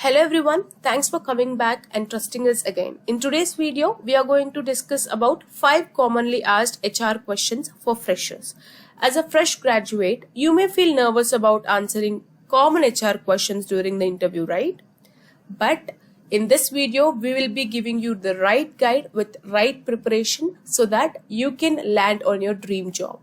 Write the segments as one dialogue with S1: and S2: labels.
S1: Hello everyone, thanks for coming back and trusting us again. In today's video, we are going to discuss about 5 commonly asked HR questions for freshers. As a fresh graduate, you may feel nervous about answering common HR questions during the interview, right? But in this video, we will be giving you the right guide with right preparation so that you can land on your dream job.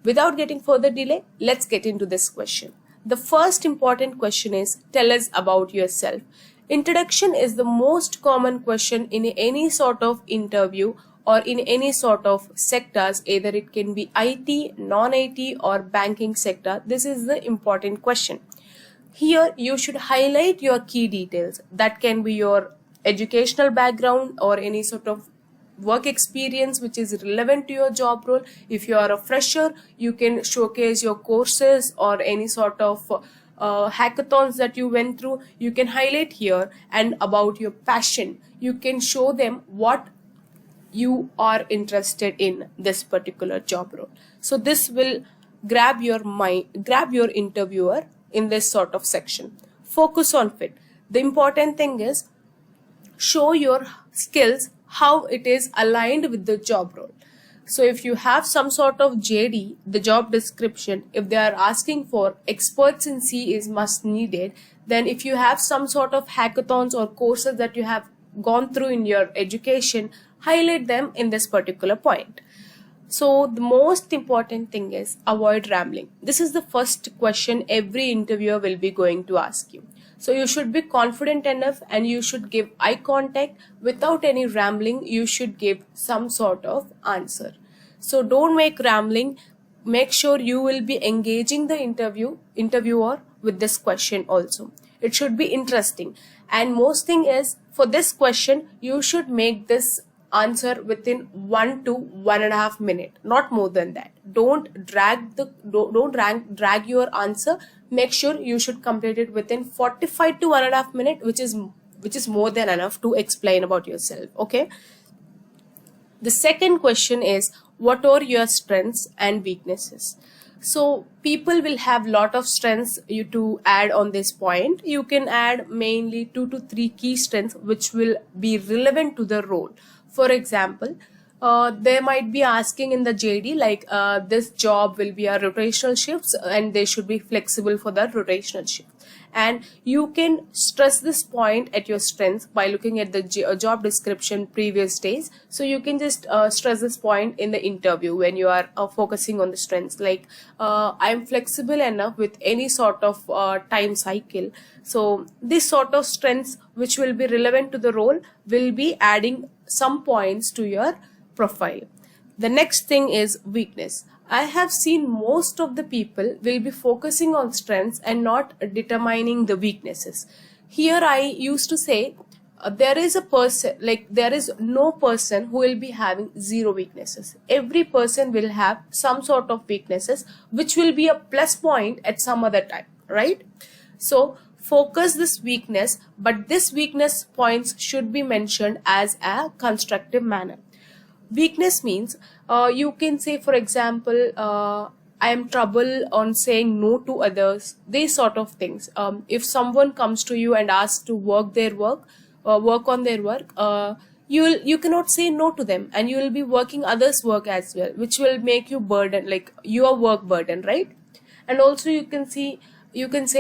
S1: Without getting further delay, let's get into this question. The first important question is, tell us about yourself. Introduction is the most common question in any sort of interview or in any sort of sectors, either it can be IT, non-IT or banking sector. This is the important question. Here you should highlight your key details. That can be your educational background or any sort of work experience which is relevant to your job role. If you are a fresher, you can showcase your courses or any sort of hackathons that you went through. You can highlight here, and about your passion, you can show them what you are interested in this particular job role. So this will grab your interviewer in this sort of section. Focus on fit. The important thing is show your skills, how it is aligned with the job role. So if you have some sort of JD, the job description, if they are asking for experts in C is must needed, then if you have some sort of hackathons or courses that you have gone through in your education, highlight them in this particular point. So the most important thing is avoid rambling. This is the first question every interviewer will be going to ask you. So you should be confident enough and you should give eye contact without any rambling. You should give some sort of answer. So don't make rambling. Make sure you will be engaging the interviewer with this question also. It should be interesting. And most thing is, for this question, you should make this answer within 1 to 1.5 minutes, not more than that. Don't drag your answer. Make sure you should complete it within 45 to 1.5 minutes, which is more than enough to explain about yourself. Okay. The second question is, what are your strengths and weaknesses? So people will have lot of strengths you to add on this point. You can add mainly 2 to 3 key strengths which will be relevant to the role. For example, they might be asking in the JD like this job will be a rotational shifts and they should be flexible for that rotational shift. And you can stress this point at your strengths by looking at the job description previous days. So you can just stress this point in the interview when you are focusing on the strengths, like I'm flexible enough with any sort of time cycle. So this sort of strengths which will be relevant to the role will be adding some points to your profile. The next thing is weakness. I have seen most of the people will be focusing on strengths and not determining the weaknesses. Here I used to say there is no person who will be having zero weaknesses. Every person will have some sort of weaknesses which will be a plus point at some other time, right? So focus this weakness, but this weakness points should be mentioned as a constructive manner. Weakness means you can say, for example, I am trouble on saying no to others, these sort of things. If someone comes to you and asks to work on their work, you cannot say no to them, and you will be working others' work as well, which will make you burden, like your work burden, right? And also you can say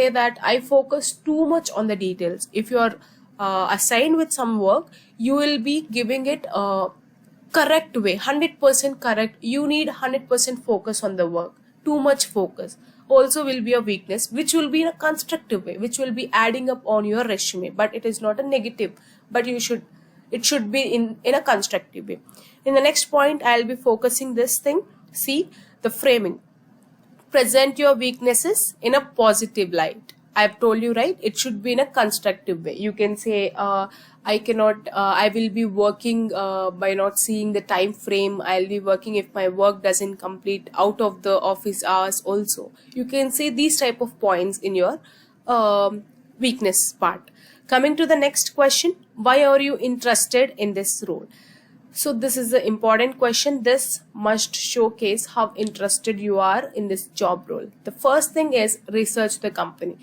S1: that I focus too much on the details. If you are assigned with some work, you will be giving it correct way, 100% correct. You need 100% focus on the work. Too much focus also will be a weakness, which will be in a constructive way, which will be adding up on your resume, but it is not a negative, but it should be in a constructive way. In the next point, I'll be focusing this thing. See the framing. Present your weaknesses in a positive light. I've told you, right? It should be in a constructive way. You can say, I will be working by not seeing the time frame. I'll be working if my work doesn't complete out of the office hours also. You can say these type of points in your weakness part. Coming to the next question, why are you interested in this role? So this is the important question. This must showcase how interested you are in this job role. The first thing is research the company.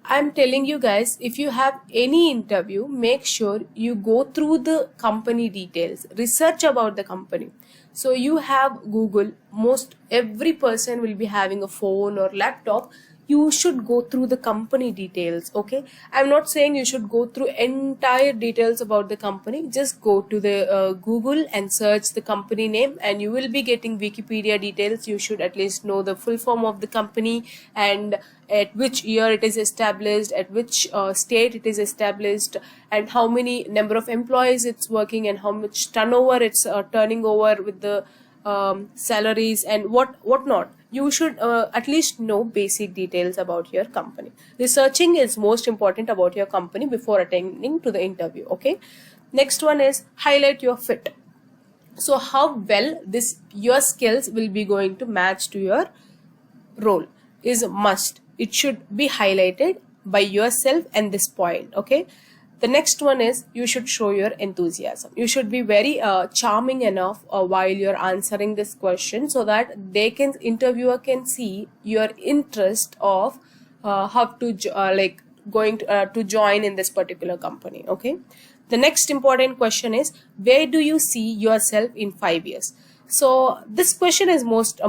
S1: I'm telling you guys, if you have any interview, make sure you go through the company details, research about the company. So you have Google, most every person will be having a phone or laptop. You should go through the company details. Okay, I'm not saying you should go through entire details about the company. Just go to the Google and search the company name, and you will be getting Wikipedia details. You should at least know the full form of the company, and at which year it is established, at which state it is established, and how many number of employees it's working, and how much turnover it's turning over with the salaries and what not. You should at least know basic details about your company. Researching is most important about your company before attending to the interview. Okay, next one is highlight your fit. So how well this your skills will be going to match to your role is a must. It should be highlighted by yourself and this point. Okay, the next one is you should show your enthusiasm. You should be very charming enough while you're answering this question, so that interviewer can see your interest of how to like going to join in this particular company. Okay, the next important question is, where do you see yourself in 5 years? So this question is most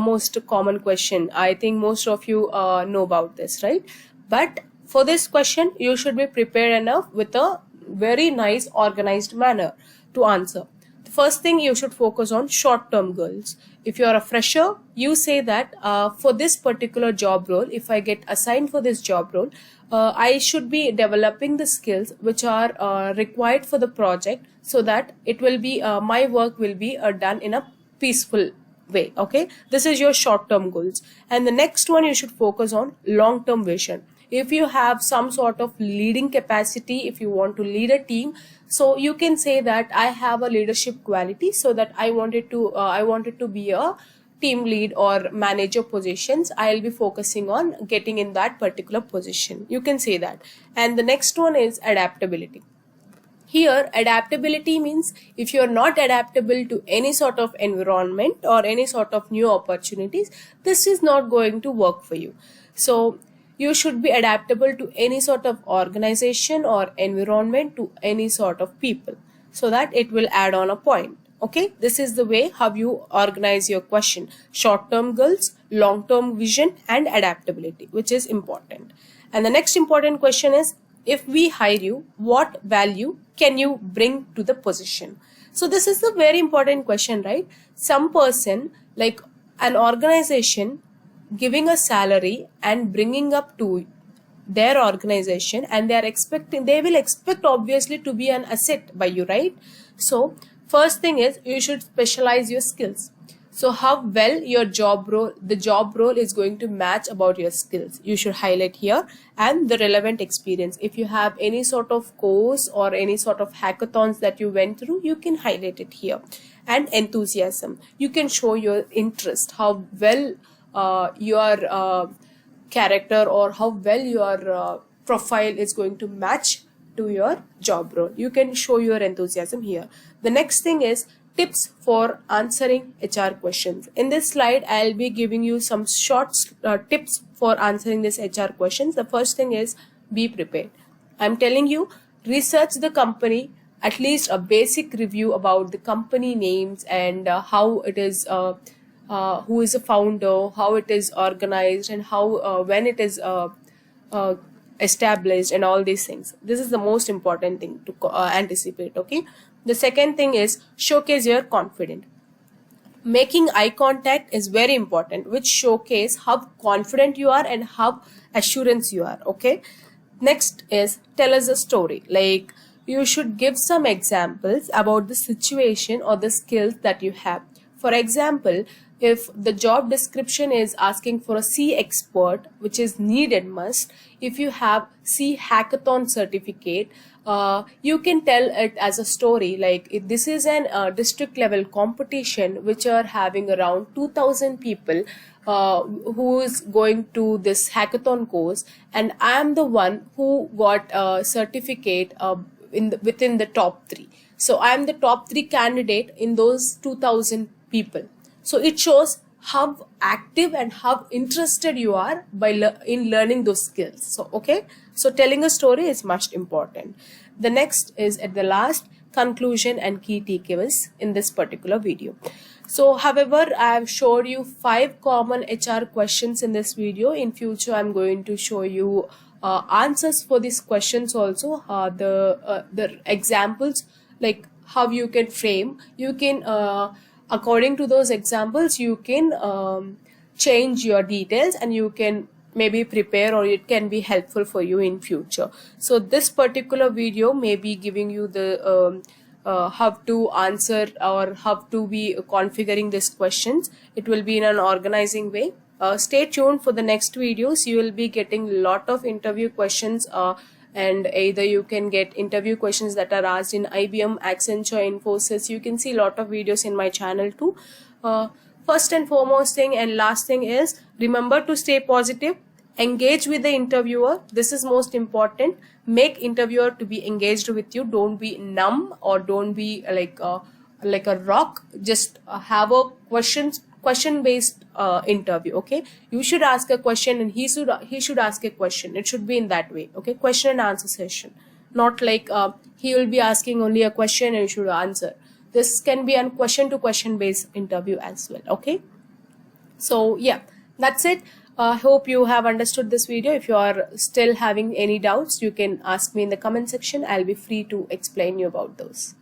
S1: common question. I think most of you know about this, right? But for this question, you should be prepared enough with a very nice organized manner to answer. The first thing, you should focus on short-term goals. If you are a fresher, you say that for this particular job role, if I get assigned for this job role, I should be developing the skills which are required for the project, so that it will be my work will be done in a peaceful way. Okay, this is your short-term goals. And the next one, you should focus on long-term vision. If you have some sort of leading capacity, if you want to lead a team, so you can say that I have a leadership quality, so that I wanted to be a team lead or manager positions. I'll be focusing on getting in that particular position. You can say that. And the next one is adaptability. Here, adaptability means if you're not adaptable to any sort of environment or any sort of new opportunities, this is not going to work for you. So you should be adaptable to any sort of organization or environment, to any sort of people, so that it will add on a point. Okay, this is the way how you organize your question. Short-term goals, long-term vision, and adaptability, which is important. And the next important question is, if we hire you, what value can you bring to the position? So this is a very important question, right? Some person, like an organization, giving a salary and bringing up to their organization, and they will expect obviously to be an asset by you, right? So first thing is, you should specialize your skills. So how well the job role is going to match about your skills, you should highlight here. And the relevant experience, if you have any sort of course or any sort of hackathons that you went through, you can highlight it here. And enthusiasm, you can show your interest, how well your character or how well your profile is going to match to your job role. You can show your enthusiasm here. The next thing is tips for answering HR questions. In this slide, I'll be giving you some short tips for answering this HR questions. The first thing is, be prepared. I'm telling you, research the company, at least a basic review about the company names and how it is, who is the founder, how it is organized, and how when it is established, and all these things. This is the most important thing to anticipate. Okay. The second thing is, showcase your confidence. Making eye contact is very important, which showcase how confident you are and how assurance you are. Okay. Next is, tell us a story. Like, you should give some examples about the situation or the skills that you have. For example, if the job description is asking for a C expert, which is needed must, if you have C hackathon certificate, you can tell it as a story. Like, if this is an district level competition which are having around 2000 people who is going to this hackathon course, and I am the one who got a certificate within the top 3. So I am the top 3 candidate in those 2000 people. So it shows how active and how interested you are in learning those skills. So okay, So telling a story is much important. The next is at the last, conclusion and key takeaways in this particular video. So however, I have showed you 5 common HR questions in this video. In future, I'm going to show you answers for these questions also, the examples, like how you can frame. You can according to those examples, you can change your details, and you can maybe prepare, or it can be helpful for you in future. So this particular video may be giving you the how to answer or how to be configuring these questions. It will be in an organizing way. Stay tuned for the next videos. You will be getting a lot of interview questions, and either you can get interview questions that are asked in IBM, Accenture, Infosys. You can see a lot of videos in my channel too. First and foremost thing and last thing is, remember to stay positive, engage with the interviewer. This is most important. Make interviewer to be engaged with you. Don't be numb, or don't be like a rock. Just have a question based interview. Okay, you should ask a question and he should ask a question. It should be in that way. Okay, question and answer session, not like he will be asking only a question and you should answer. This can be a question to question based interview as well. Okay, so yeah, that's it. Hope you have understood this video. If you are still having any doubts, you can ask me in the comment section. I'll be free to explain you about those.